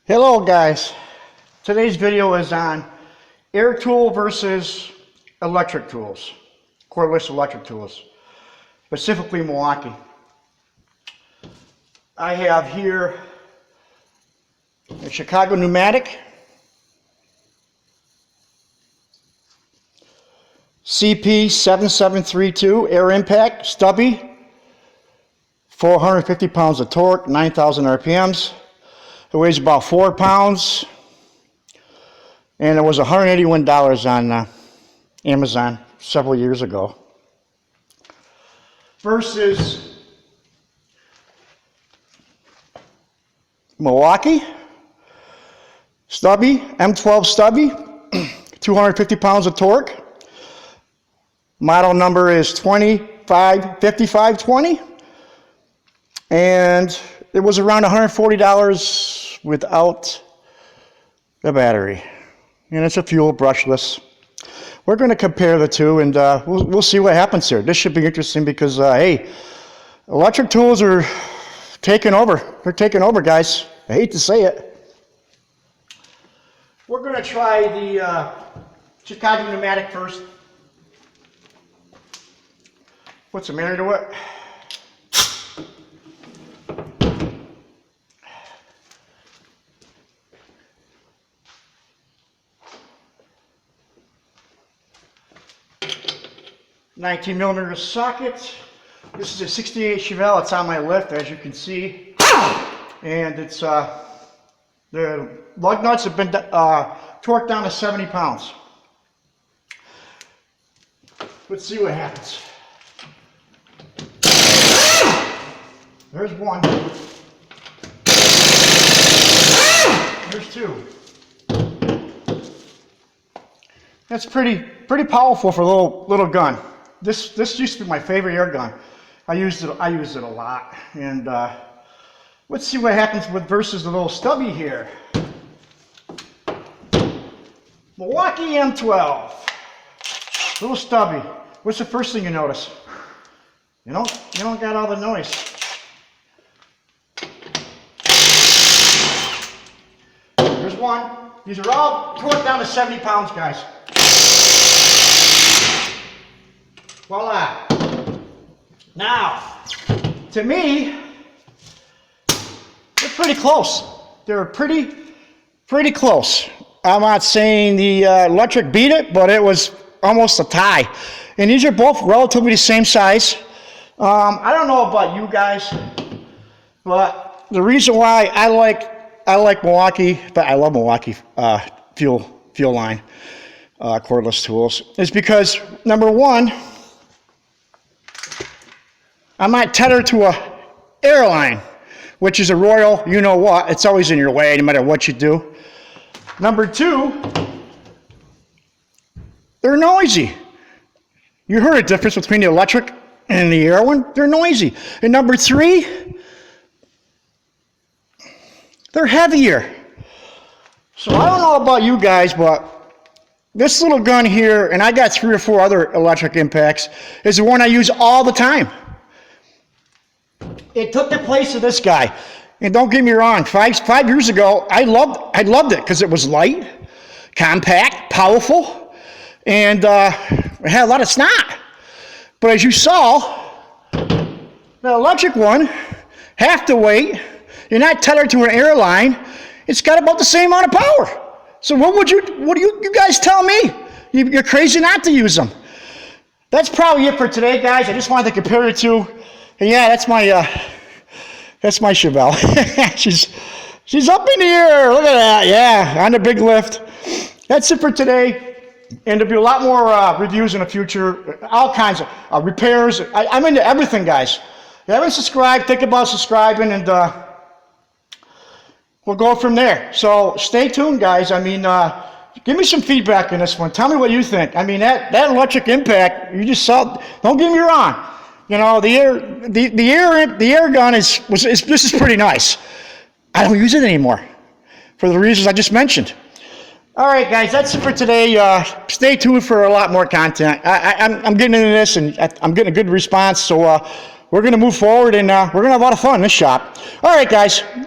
Hello guys, today's video is on air tool versus electric tools, cordless electric tools, specifically Milwaukee. I have here a Chicago pneumatic, CP7732 air impact, stubby, 450 pounds of torque, 9,000 RPMs. It weighs about 4 pounds, and it was $181 on Amazon several years ago. Versus Milwaukee, Stubby, M12 Stubby, 250 pounds of torque. Model number is 255520, and it was around $140 without the battery, and it's a fuel brushless. We're going to compare the two, and we'll see what happens here. This should be interesting because, hey, electric tools are taking over. They're taking over, guys. I hate to say it. We're going to try the Chicago pneumatic first. Put some air to it. $19mm socket. This is a 68 Chevelle. It's on my lift, as you can see, and it's the lug nuts have been torqued down to 70 pounds. Let's see what happens. There's one. There's two. That's pretty powerful for a little gun. This used to be my favorite air gun. I used it a lot. And let's see what happens with versus the little stubby here. Milwaukee M12. Little stubby. What's the first thing you notice? You don't got all the noise. There's one. These are all torqued down to 70 pounds, guys. Voila. Now, to me, they're pretty close. They're pretty close. I'm not saying the electric beat it, but it was almost a tie. And these are both relatively the same size. I don't know about you guys, but the reason why I like Milwaukee, but I love Milwaukee fuel line cordless tools, is because number one, I'm not tethered to a airline, which is a royal, you know what, it's always in your way no matter what you do. Number two, they're noisy. You heard a difference between the electric and the air one? They're noisy. And number three, they're heavier. So I don't know about you guys, but this little gun here, and I got 3 or 4 other electric impacts, is the one I use all the time. It took the place of this guy. And don't get me wrong, five years ago, I loved it because it was light, compact, powerful, and it had a lot of snot. But as you saw, the electric one, half the weight, you're not tethered to an airline, it's got about the same amount of power. So what do you guys tell me? You're crazy not to use them. That's probably it for today, guys. I just wanted to compare the two. And yeah, that's my Chevelle. she's up in the air. Look at that. Yeah, on the big lift. That's it for today. And there'll be a lot more reviews in the future. All kinds of repairs. I'm into everything, guys. If you haven't subscribed, think about subscribing, and we'll go from there. So stay tuned, guys. I mean, give me some feedback on this one. Tell me what you think. I mean, that electric impact, you just saw. Don't get me wrong. You know, the air gun this is pretty nice. I don't use it anymore for the reasons I just mentioned. All right, guys, that's it for today. Stay tuned for a lot more content. I'm getting into this, and I'm getting a good response. So we're going to move forward, and we're going to have a lot of fun in this shop. All right, guys.